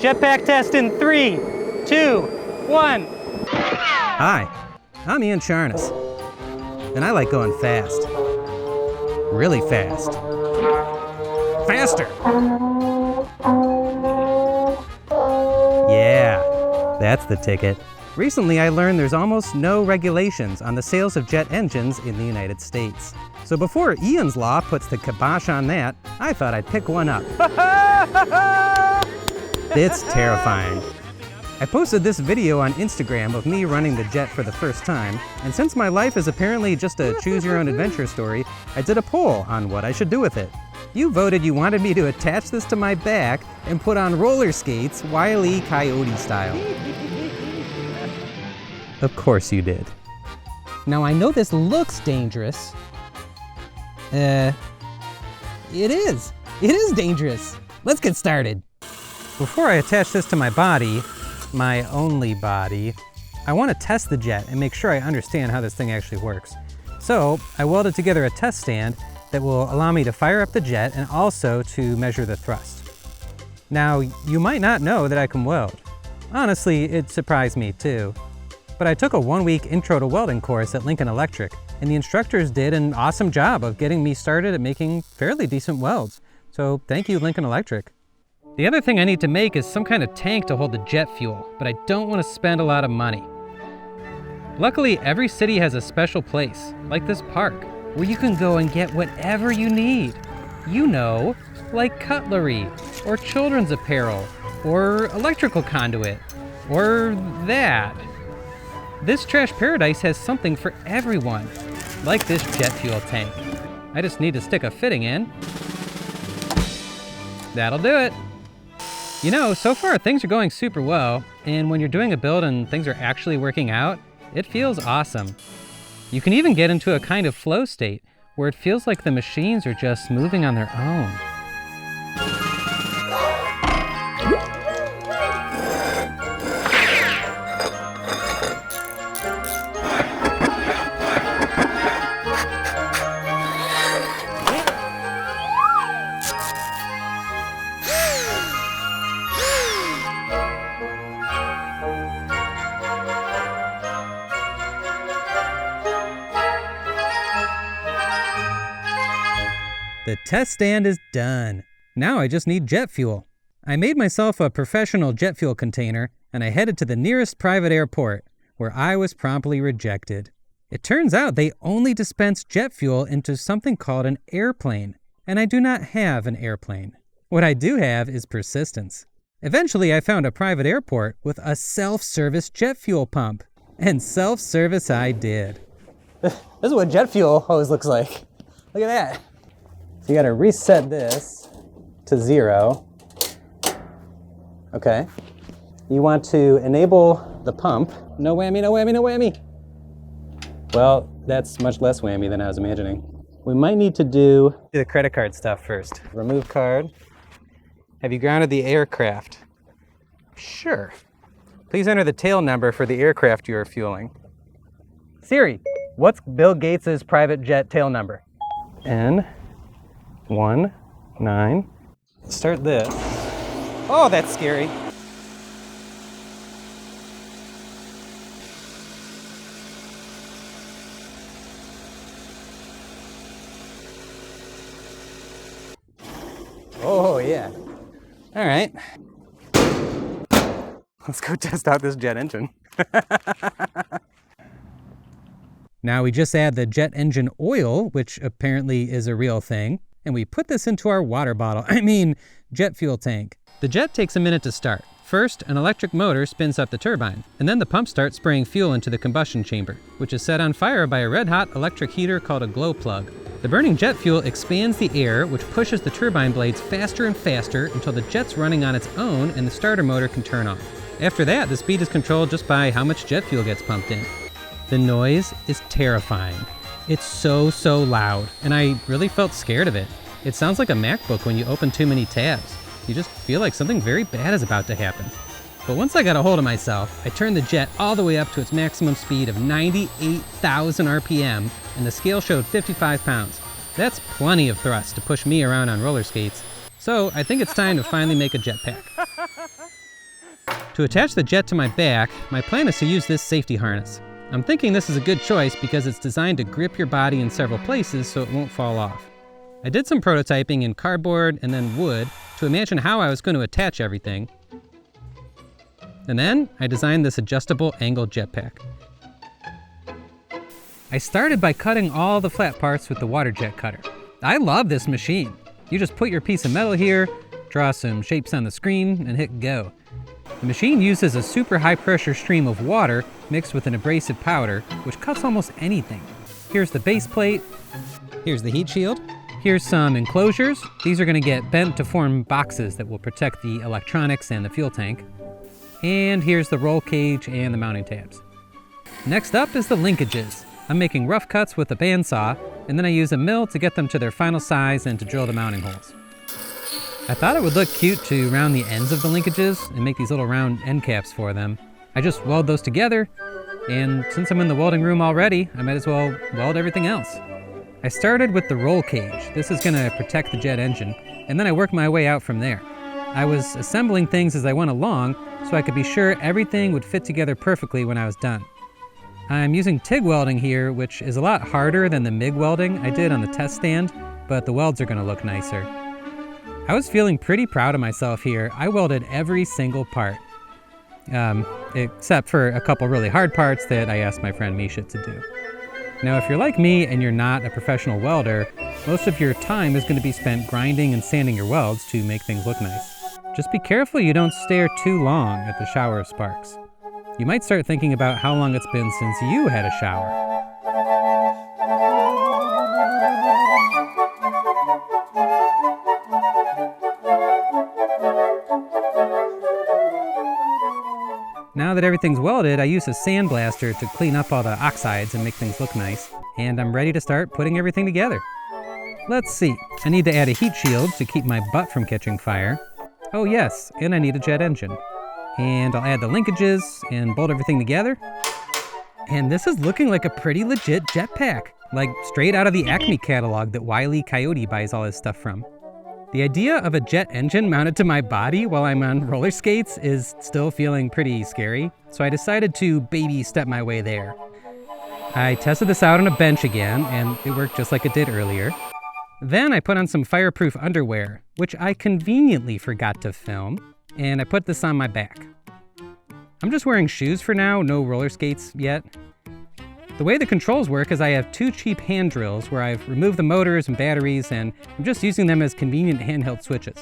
Jetpack test in 3, 2, 1. Hi, I'm Ian Charnas, and I like going fast. Really fast. Faster! Yeah, that's the ticket. Recently, I learned there's almost no regulations on the sales of jet engines in the United States. So before Ian's Law puts the kibosh on that, I thought I'd pick one up. It's terrifying. I posted this video on Instagram of me running the jet for the first time, and since my life is apparently just a choose-your-own-adventure story, I did a poll on what I should do with it. You voted you wanted me to attach this to my back and put on roller skates, Wile E. Coyote style. Of course you did. Now I know this looks dangerous. It is. It is dangerous. Let's get started. Before I attach this to my body, my only body, I want to test the jet and make sure I understand how this thing actually works. So I welded together a test stand that will allow me to fire up the jet and also to measure the thrust. Now, you might not know that I can weld. Honestly, it surprised me too. But I took a 1-week intro to welding course at Lincoln Electric, and the instructors did an awesome job of getting me started at making fairly decent welds. So thank you, Lincoln Electric. The other thing I need to make is some kind of tank to hold the jet fuel, but I don't want to spend a lot of money. Luckily, every city has a special place, like this park, where you can go and get whatever you need. You know, like cutlery, or children's apparel, or electrical conduit, or that. This trash paradise has something for everyone, like this jet fuel tank. I just need to stick a fitting in. That'll do it. You know, so far things are going super well, and when you're doing a build and things are actually working out, it feels awesome. You can even get into a kind of flow state where it feels like the machines are just moving on their own. The test stand is done. Now I just need jet fuel. I made myself a professional jet fuel container and I headed to the nearest private airport, where I was promptly rejected. It turns out they only dispense jet fuel into something called an airplane, and I do not have an airplane. What I do have is persistence. Eventually I found a private airport with a self-service jet fuel pump, and self-service I did. This is what jet fuel hose looks like. Look at that. So you gotta reset this to 0. Okay. You want to enable the pump. No whammy, no whammy, no whammy. Well, that's much less whammy than I was imagining. We might need to do the credit card stuff first. Remove card. Have you grounded the aircraft? Sure. Please enter the tail number for the aircraft you are fueling. Siri, what's Bill Gates' private jet tail number? N19. Start this. Oh, that's scary. Oh, yeah. All right. Let's go test out this jet engine. Now we just add the jet engine oil, which apparently is a real thing, and we put this into our water bottle, jet fuel tank. The jet takes a minute to start. First, an electric motor spins up the turbine, and then the pump starts spraying fuel into the combustion chamber, which is set on fire by a red-hot electric heater called a glow plug. The burning jet fuel expands the air, which pushes the turbine blades faster and faster until the jet's running on its own and the starter motor can turn off. After that, the speed is controlled just by how much jet fuel gets pumped in. The noise is terrifying. It's so loud, and I really felt scared of it. It sounds like a MacBook when you open too many tabs. You just feel like something very bad is about to happen. But once I got a hold of myself, I turned the jet all the way up to its maximum speed of 98,000 RPM, and the scale showed 55 pounds. That's plenty of thrust to push me around on roller skates. So I think it's time to finally make a jetpack. To attach the jet to my back, my plan is to use this safety harness. I'm thinking this is a good choice because it's designed to grip your body in several places so it won't fall off. I did some prototyping in cardboard and then wood to imagine how I was going to attach everything. And then I designed this adjustable angle jetpack. I started by cutting all the flat parts with the water jet cutter. I love this machine. You just put your piece of metal here, draw some shapes on the screen, and hit go. The machine uses a super high pressure stream of water mixed with an abrasive powder, which cuts almost anything. Here's the base plate. Here's the heat shield. Here's some enclosures. These are gonna get bent to form boxes that will protect the electronics and the fuel tank. And here's the roll cage and the mounting tabs. Next up is the linkages. I'm making rough cuts with a bandsaw, and then I use a mill to get them to their final size and to drill the mounting holes. I thought it would look cute to round the ends of the linkages and make these little round end caps for them. I just weld those together, and since I'm in the welding room already, I might as well weld everything else. I started with the roll cage. This is gonna protect the jet engine, and then I worked my way out from there. I was assembling things as I went along so I could be sure everything would fit together perfectly when I was done. I'm using TIG welding here, which is a lot harder than the MIG welding I did on the test stand, but the welds are gonna look nicer. I was feeling pretty proud of myself here. I welded every single part, except for a couple really hard parts that I asked my friend Misha to do. Now, if you're like me and you're not a professional welder, most of your time is gonna be spent grinding and sanding your welds to make things look nice. Just be careful you don't stare too long at the shower of sparks. You might start thinking about how long it's been since you had a shower. Now that everything's welded, I use a sandblaster to clean up all the oxides and make things look nice. And I'm ready to start putting everything together. Let's see, I need to add a heat shield to keep my butt from catching fire. Oh yes, and I need a jet engine. And I'll add the linkages and bolt everything together. And this is looking like a pretty legit jetpack, like straight out of the Acme catalog that Wile E. Coyote buys all his stuff from. The idea of a jet engine mounted to my body while I'm on roller skates is still feeling pretty scary, so I decided to baby step my way there. I tested this out on a bench again, and it worked just like it did earlier. Then I put on some fireproof underwear, which I conveniently forgot to film, and I put this on my back. I'm just wearing shoes for now, no roller skates yet. The way the controls work is I have two cheap hand drills where I've removed the motors and batteries, and I'm just using them as convenient handheld switches.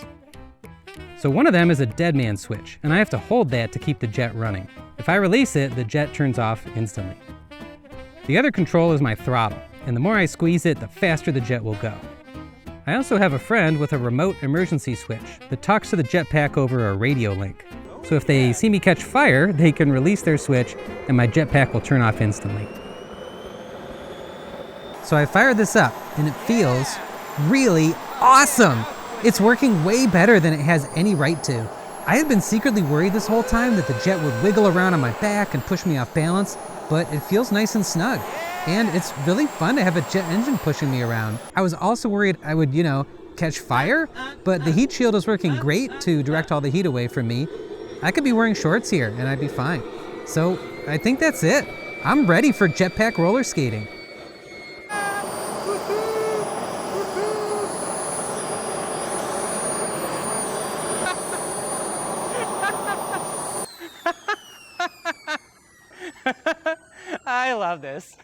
So one of them is a dead man switch, and I have to hold that to keep the jet running. If I release it, the jet turns off instantly. The other control is my throttle, and the more I squeeze it, the faster the jet will go. I also have a friend with a remote emergency switch that talks to the jetpack over a radio link. So if they see me catch fire, they can release their switch and my jetpack will turn off instantly. So I fired this up and it feels really awesome. It's working way better than it has any right to. I had been secretly worried this whole time that the jet would wiggle around on my back and push me off balance, but it feels nice and snug. And it's really fun to have a jet engine pushing me around. I was also worried I would, catch fire, but the heat shield is working great to direct all the heat away from me. I could be wearing shorts here and I'd be fine. So I think that's it. I'm ready for jetpack roller skating. I love this.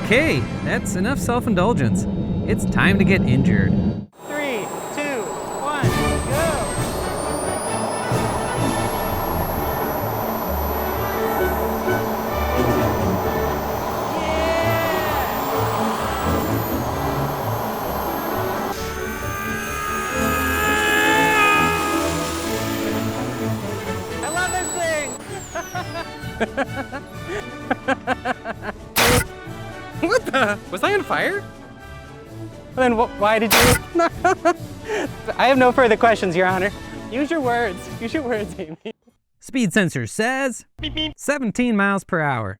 Okay, that's enough self-indulgence. It's time to get injured. 3, 2, 1, go! I love this thing! What the? Was I on fire? Then why did you? I have no further questions, Your Honor. Use your words. Use your words, Amy. Speed sensor says 17 miles per hour.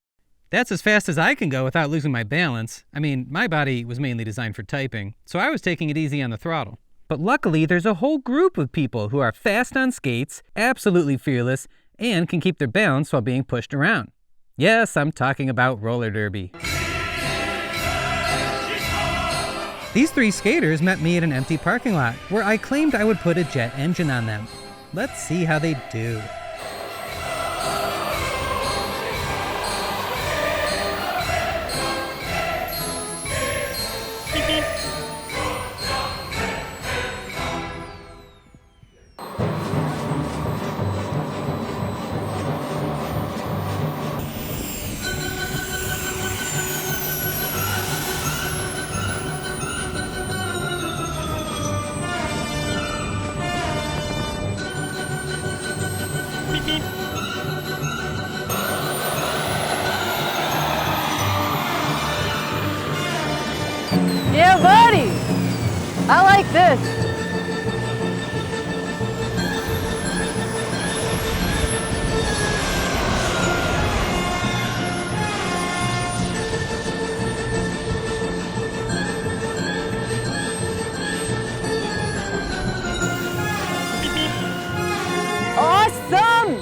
That's as fast as I can go without losing my balance. I mean, my body was mainly designed for typing, so I was taking it easy on the throttle. But luckily, there's a whole group of people who are fast on skates, absolutely fearless, and can keep their balance while being pushed around. Yes, I'm talking about roller derby. These 3 skaters met me at an empty parking lot where I claimed I would put a jet engine on them. Let's see how they do. Yeah, buddy! I like this. Awesome!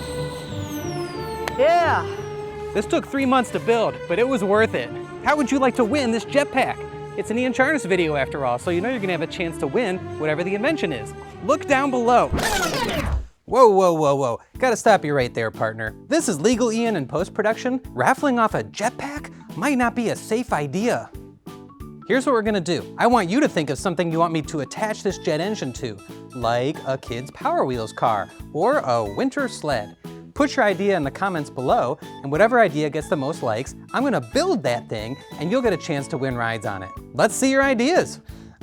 Yeah. This took 3 months to build, but it was worth it. How would you like to win this jetpack? It's an Ian Charnas video after all, so you know you're gonna have a chance to win whatever the invention is. Look down below. Whoa, whoa, whoa, whoa. Gotta stop you right there, partner. This is Legal Ian in post-production. Raffling off a jetpack might not be a safe idea. Here's what we're gonna do. I want you to think of something you want me to attach this jet engine to, like a kid's Power Wheels car or a winter sled. Put your idea in the comments below, and whatever idea gets the most likes, I'm gonna build that thing, and you'll get a chance to win rides on it. Let's see your ideas.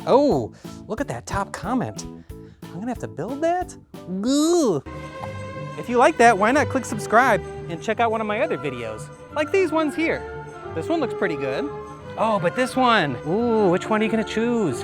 Oh, look at that top comment. I'm gonna have to build that? Ugh. If you like that, why not click subscribe and check out one of my other videos, like these ones here. This one looks pretty good. Oh, but this one. Ooh, which one are you gonna choose?